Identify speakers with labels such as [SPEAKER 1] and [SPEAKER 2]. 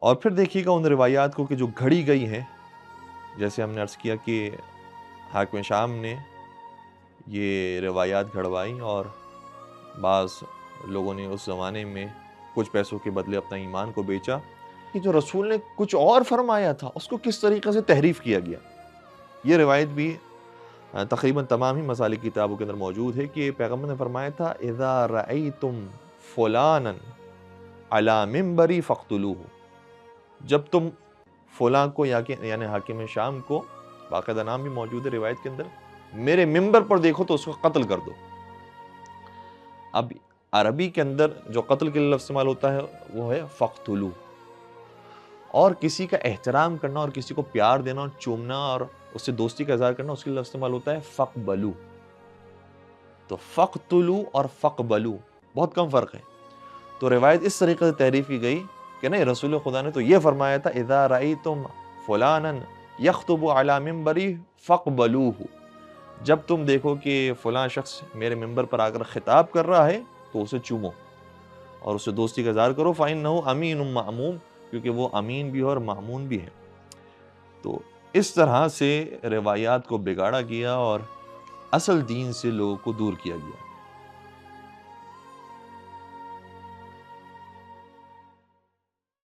[SPEAKER 1] اور پھر دیکھیے گا ان روایات کو کہ جو گھڑی گئی ہیں، جیسے ہم نے عرض کیا کہ حاکم شام نے یہ روایات گھڑوائیں اور بعض لوگوں نے اس زمانے میں کچھ پیسوں کے بدلے اپنا ایمان کو بیچا کہ جو رسول نے کچھ اور فرمایا تھا اس کو کس طریقے سے تحریف کیا گیا۔ یہ روایت بھی تقریباً تمام ہی مسالک کی کتابوں کے اندر موجود ہے کہ پیغمبر نے فرمایا تھا اذا رأیتم فلانا علی منبری فاقتلوہ، جب تم فلاں کو یعنی حاکم شام کو، باقاعدہ نام بھی موجود ہے روایت کے اندر، میرے ممبر پر دیکھو تو اس کو قتل کر دو۔ اب عربی کے اندر جو قتل کے لیے لفظ استعمال ہوتا ہے وہ ہے فاقتلوہ، اور کسی کا احترام کرنا اور کسی کو پیار دینا اور چومنا اور اس سے دوستی کا اظہار کرنا، اس کے لیے لفظ استعمال ہوتا ہے فقبلو۔ تو فقتلو اور فقبلو بہت کم فرق ہے۔ تو روایت اس طریقے سے تحریف کی گئی کہ نہیں، رسول خدا نے تو یہ فرمایا تھا اذا رأیتم فلانا یخطب علی منبری فقبلوہ، جب تم دیکھو کہ فلاں شخص میرے ممبر پر آ کر خطاب کر رہا ہے تو اسے چومو اور اسے دوستی کا اظہار کرو، فإنہ امین معموم، کیونکہ وہ امین بھی ہے اور مامون بھی ہے۔ تو اس طرح سے روایات کو بگاڑا گیا اور اصل دین سے لوگوں کو دور کیا گیا۔